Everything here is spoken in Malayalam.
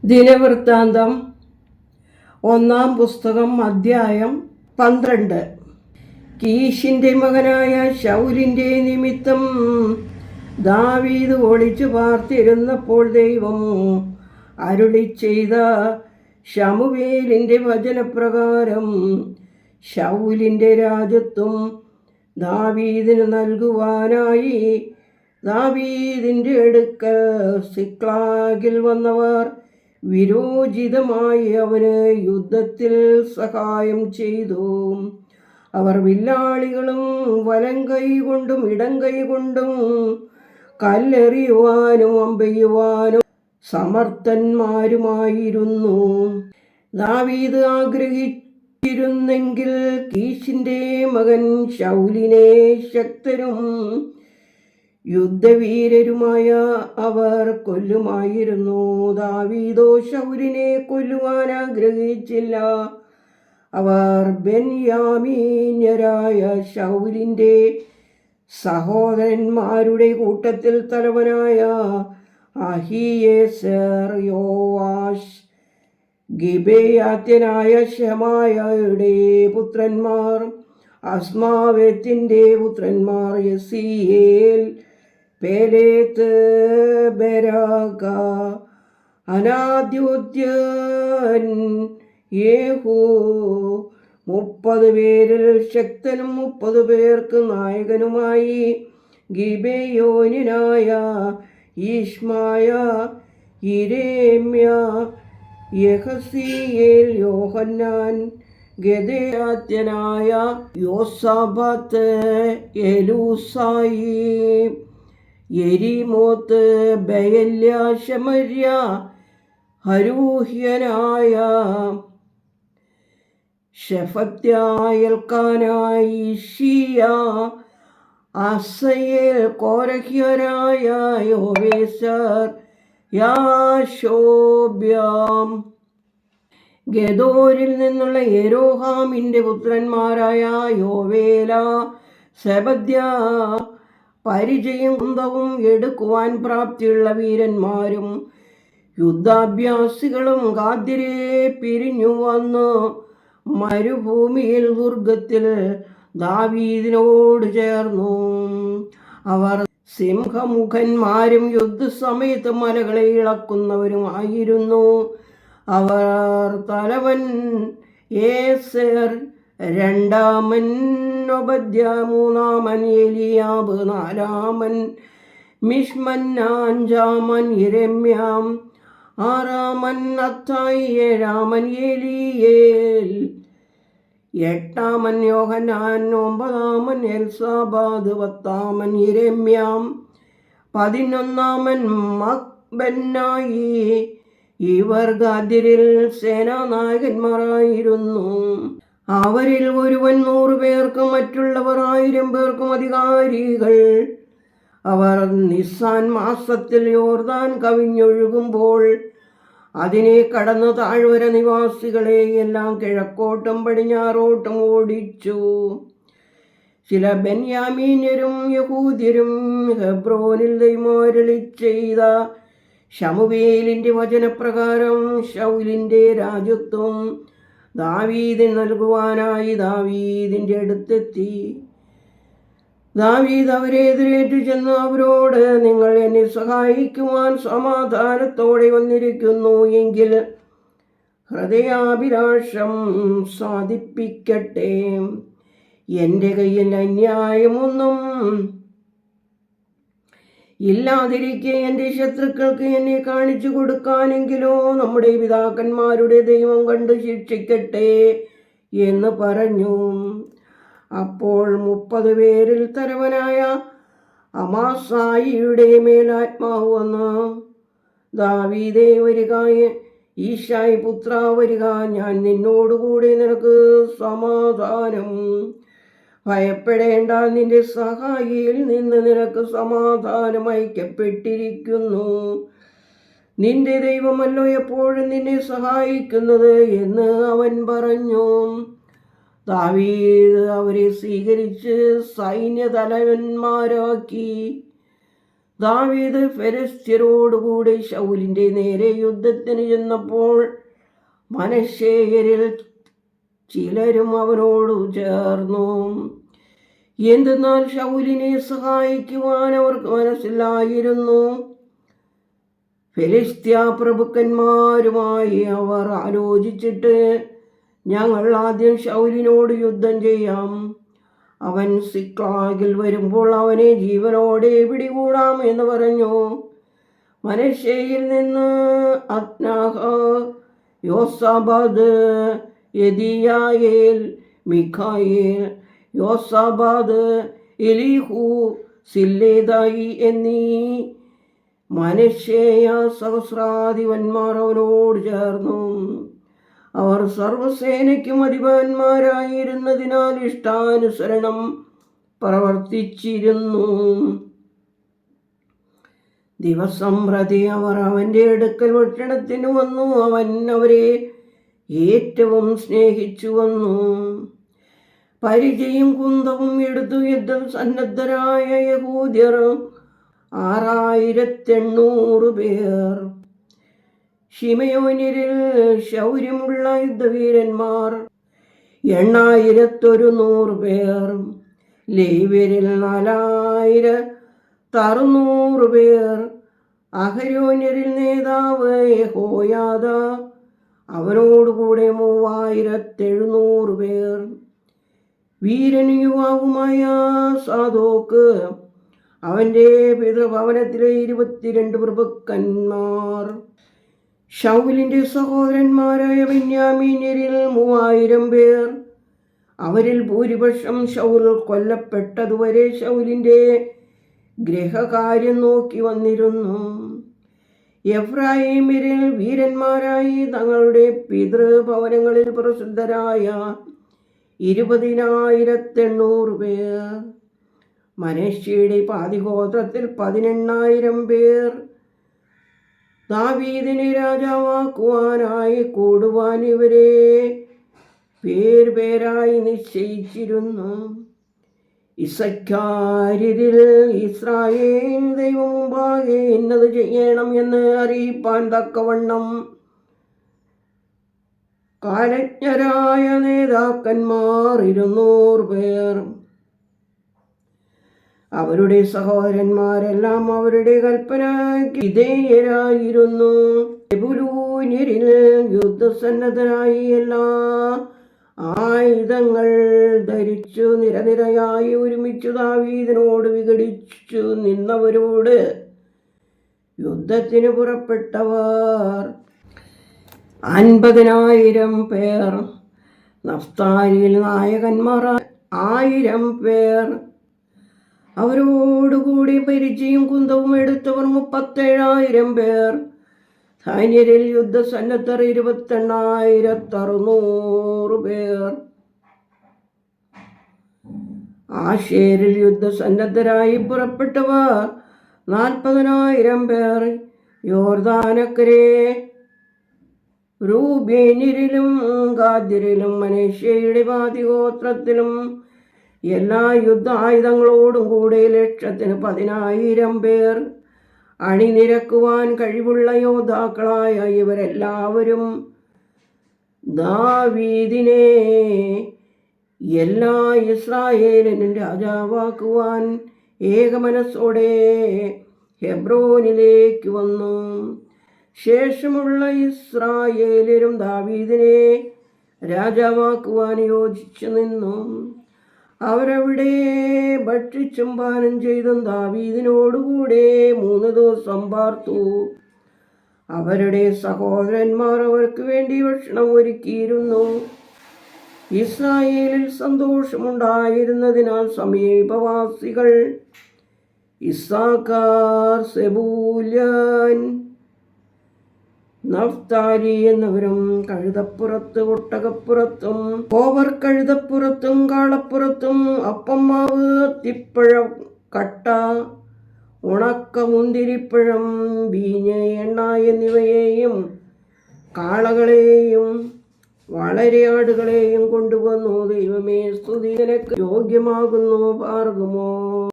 ദിനവൃത്താന്തം 1 പുസ്തകം അധ്യായം 12. കീശിന്റെ മകനായ ശൗലിന്റെ നിമിത്തം ദാവീദ് ഒളിച്ചു പാർത്തിരുന്നപ്പോൾ ദൈവം അരുളി ചെയ്ത ശമൂവേലിന്റെ വചനപ്രകാരം ശൗലിന്റെ രാജത്വം ദാവീദിന് നൽകുവാനായി ദാവീദിന്റെ അടുക്കൽ സിക്ലാഗിൽ വന്നവർ വിരോചിതമായി അവന് യുദ്ധത്തിൽ സഹായം ചെയ്തു. അവർ വില്ലാളികളും വലം കൈ കൊണ്ടും ഇടം കൈ കൊണ്ടും കല്ലെറിയുവാനും അമ്പെയ്യുവാനും സമർത്ഥന്മാരുമായിരുന്നു. ദാവീദ് ആഗ്രഹിച്ചിരുന്നെങ്കിൽ കീശിന്റെ മകൻ ശൗലിനെ ശക്തരും യുദ്ധവീരരുമായ അവർ കൊല്ലുമായിരുന്നു. ദാവീദോ ശൗലിനെ കൊല്ലുവാൻ ആഗ്രഹിച്ചില്ല. അവർ ബെന്യാമീന്യരായ ശൗലിന്റെ സഹോദരന്മാരുടെ കൂട്ടത്തിൽ തലവനായ അഹീയേസർ, യോവാശ്, ഗിബെയാത്യനായ ശമായയുടെ പുത്രന്മാർ, അസ്മാവെത്തിന്റെ പുത്രന്മാർ യസീയേൽ, പേലേത്ത്, ബെരാഗ, അനാദ്യോദ്യൻ, യേഹൂ, 30 പേരിൽ ശക്തനും 30 പേർക്ക് നായകനുമായി ഗിബെയോന്യനായ ഈശ്മായ, യിരെമ്യ, യഹസീയേൽ, യോഹന്നാൻ, ഗെദയാത്യനായ യോസാബാത്ത്, എലൂസായി, യെരിമോത്ത്, ബയല്യ, ശമര്യ, ഹരൂഹ്യനായ ശെഫത്യ, എൽക്കാനായ ഇഷിയ, അസയേൽ, കോരഹ്യരായ യോവേസർ, യാശോബ്യാം, ഗദോരിൽ നിന്നുള്ള യെരോഹാമിന്റെ പുത്രന്മാരായ യോവേല, സെബദ്യ, പരിചയം കുന്തവും എടുക്കുവാൻ പ്രാപ്തിയുള്ള വീരന്മാരും യുദ്ധാഭ്യാസികളും ഗാദ്യരെ പിരിഞ്ഞു വന്ന് മരുഭൂമിയിൽ ദുർഗത്തിൽ ദാവീദിനോട് ചേർന്നു. അവർ സിംഹമുഖന്മാരും യുദ്ധസമയത്ത് മലകളെ ഇളക്കുന്നവരുമായിരുന്നു. അവർ തലവൻ ഏസർ, രണ്ടാമൻ ഒബദ്യ, മൂന്നാമൻ എലിയാബ്, നാലാമൻ മിഷ്മൻ, അഞ്ചാമൻ യിരെമ്യാം, ആറാമൻ അത്തായി, ഏഴാമൻ എലിയേൽ, എട്ടാമൻ യോഹന്നാൻ, 9-ാമൻ എൽസാബാദ്, 10-ാമൻ യിരെമ്യാം, 11-ാമൻ മക്ബെന്നായി. ഇവർ ഗാദ്യരിൽ സേനാനായകന്മാരായിരുന്നു. അവരിൽ ഒരുവൻ 100 പേർക്കും മറ്റുള്ളവർ 1000 പേർക്കും അധികാരികൾ. അവർ നിസ്സാൻ മാസത്തിൽ യോർദാൻ കവിഞ്ഞൊഴുകുമ്പോൾ അതിനെ കടന്ന് താഴ്വര നിവാസികളെ എല്ലാം കിഴക്കോട്ടും പടിഞ്ഞാറോട്ടും ഓടിച്ചു. ചില ബെന്യാമീന്യരും യഹൂദ്യരും ഹെബ്രോനിൽ ദൈവമരുളി ചെയ്ത ശമൂവേലിന്റെ വചനപ്രകാരം ശൗലിന്റെ രാജത്വം ദാവീദിന് നൽകുവാനായി ദാവീദിന്റെ അടുത്തെത്തി. ദാവീദ് അവരെ എതിരേറ്റു ചെന്ന് അവരോട്, നിങ്ങൾ എന്നെ സഹായിക്കുവാൻ സമാധാനത്തോടെ വന്നിരിക്കുന്നു എങ്കിൽ ഹൃദയാഭിലാഷം സാധിപ്പിക്കട്ടെ. എൻ്റെ കയ്യിൽ അന്യായമൊന്നും ഇല്ലാതിരിക്കെ എൻ്റെ ശത്രുക്കൾക്ക് എന്നെ കാണിച്ചു കൊടുക്കാനെങ്കിലോ നമ്മുടെ പിതാക്കന്മാരുടെ ദൈവം കണ്ട് ശിക്ഷിക്കട്ടെ എന്ന് പറഞ്ഞു. അപ്പോൾ 30 പേരിൽ തലവനായ അമാസായിയുടെ മേലാത്മാവ് വന്ന്, ദാവീദേ വരിക, ഈശായി പുത്ര വരിക, ഞാൻ നിന്നോടുകൂടി, നിനക്ക് സമാധാനം. ഭയപ്പെടേണ്ട, നിന്റെ സഹായിയിൽ നിന്ന് നിനക്ക് സമാധാനം അയക്കപ്പെട്ടിരിക്കുന്നു. നിന്റെ ദൈവമല്ലോ എപ്പോഴും നിന്നെ സഹായിക്കുന്നത് എന്ന് അവൻ പറഞ്ഞു. ദാവീദ് അവരെ സ്വീകരിച്ച് സൈന്യതലവന്മാരാക്കി. ദാവീദ് ഫെലിസ്ത്യരോടുകൂടി ശൗലിന്റെ നേരെ യുദ്ധത്തിന് ചെന്നപ്പോൾ മനശ്ശേയരിൽ ചിലരും അവനോട് ചേർന്നു. എന്തെന്നാൽ ശൗലിനെ സഹായിക്കുവാൻ അവർക്ക് മനസ്സിലായിരുന്നു. ഫെലിസ്ത്യ പ്രഭുക്കന്മാരുമായി അവർ ആലോചിച്ചിട്ട്, ഞങ്ങൾ ആദ്യം ശൗലിനോട് യുദ്ധം ചെയ്യാം. അവൻ സിക്ലാഗിൽ വരുമ്പോൾ അവനെ ജീവനോടെ പിടികൂടാം എന്ന് പറഞ്ഞു. മനശ്ശെയിൽ നിന്ന് അദ്നാഹ, യോസാബാദ്, യെദിയായേൽ, മിഖായേൽ, യോസാബാദ്, എലീഹു, സില്ലേദായി എന്നീ മനശ്ശേയ സഹസ്രാധിപന്മാർ അവനോട് ചേർന്നു. അവർ സർവസേനയ്ക്കും അധിപന്മാരായിരുന്നതിനാൽ ഇഷ്ടാനുസരണം പ്രവർത്തിച്ചിരുന്നു. ദിവസം പ്രതി അവർ അവൻ്റെ അടുക്കൽ ഭക്ഷണത്തിന് വന്നു. അവൻ അവരെ ഏറ്റവും സ്നേഹിച്ചു വന്നു. പരിചയും കുന്തവും എടുത്തു യുദ്ധം സന്നദ്ധരായ യഹൂദ്യർ 6800 പേർ. ഷിമയോന്യരിൽ ശൗര്യമുള്ള യുദ്ധവീരന്മാർ 8100 പേർ. ലേവ്യരിൽ 4600 പേർ. അഹരോന്യരിൽ നേതാവ് യഹോയാദ, അവനോടുകൂടെ 3700 പേർ. വീരനും യുവാവുമായ സാദോക്ക്, അവൻ്റെ പിതൃഭവനത്തിലെ 22 പ്രഭുക്കന്മാർ. ശൗലിന്റെ സഹോദരന്മാരായ ബെന്യാമീന്യരിൽ 3000 പേർ. അവരിൽ ഭൂരിപക്ഷം ശൗൽ കൊല്ലപ്പെട്ടതുവരെ ശൗലിന്റെ ഗൃഹകാര്യം നോക്കി വന്നിരുന്നു. എഫ്രായിമ്യരിൽ വീരന്മാരായി തങ്ങളുടെ പിതൃഭവനങ്ങളിൽ പ്രസിദ്ധരായ 20,800 പേർ. മനശ്ശെയുടെ പാതിഗോത്രത്തിൽ 18,000 പേർ. ദാവീദിനെ രാജാവാക്കുവാനായി കൂടുവാൻ ഇവരെ പേരായി നിശ്ചയിച്ചിരുന്നു. ഇസ്സാഖാര്യരിൽ ഇസ്രായേൽ ദൈവം മുമ്പാകെ ഇന്നത് ചെയ്യണം എന്ന് അറിയിപ്പാൻ തക്കവണ്ണം കാലജ്ഞരായ നേതാക്കന്മാർ 200 പേർ. അവരുടെ സഹോദരന്മാരെല്ലാം അവരുടെ കൽപ്പനയ്ക്ക് വിധേയരായിരുന്നു. സെബൂലൂന്യരിൽ യുദ്ധസന്നദ്ധരായി എല്ലാ ആയുധങ്ങൾ ധരിച്ചു നിരനിരയായി ഒരുമിച്ചു ദാവീദിനോട് വിഘടിച്ചു നിന്നവരോട് യുദ്ധത്തിന് പുറപ്പെട്ടവർ 50,000 പേർ. നഫ്താലിയിൽ നായകന്മാർ 1000 പേർ. അവരോടുകൂടി പരിചയും കുന്തവും എടുത്തവർ 37,000 പേർ. ധാന്യരിൽ യുദ്ധസന്നദ്ധർ 28,600 പേർ. ആശേരിൽ യുദ്ധസന്നദ്ധരായി പുറപ്പെട്ടവർ 40,000 പേർ. യോർദാനക്കരെ രൂബേന്യരിലും ഗാദ്യരിലും മനശ്ശെയുടെ പാതിഗോത്രത്തിലും എല്ലാ യുദ്ധായുധങ്ങളോടും കൂടെ 110,000 പേർ. അണിനിരക്കുവാൻ കഴിവുള്ള യോദ്ധാക്കളായ ഇവരെല്ലാവരും ദാവീദിനെ എല്ലാ ഇസ്രായേലിനും രാജാവാക്കുവാൻ ഏകമനസ്സോടെ ഹെബ്രോനിലേക്ക് വന്നു. ശേഷമുള്ള ഇസ്രായേലരും ദാവീദിനെ രാജാവാക്കുവാൻ യോജിച്ചു നിന്നു. അവരവിടെ ഭക്ഷിച്ചും പാനം ചെയ്തും ദാവീദിനോടുകൂടെ 3 ദിവസം പാർത്തു. അവരുടെ സഹോദരന്മാർ അവർക്ക് വേണ്ടി ഭക്ഷണം ഒരുക്കിയിരുന്നു. ഇസ്രായേലിൽ സന്തോഷമുണ്ടായിരുന്നതിനാൽ സമീപവാസികൾ ഇസ്സാഖാർ, സെബൂലൂൻ, നഫ്താലി എന്നിവരും കഴുതപ്പുറത്ത്, ഒട്ടകപ്പുറത്തും, കോവർ കഴുതപ്പുറത്തും, കാളപ്പുറത്തും അപ്പമാവ്, തിപ്പഴ, കട്ട, ഉണക്ക മുന്തിരിപ്പഴം, വീഞ്ഞ്, എണ്ണ എന്നിവയെയും കാളകളെയും വളരെ ആടുകളെയും കൊണ്ടുവന്നു. ദൈവമേ, സ്തുതി നിനക്ക് യോഗ്യമാകുന്നു. പാർക്കുമോ.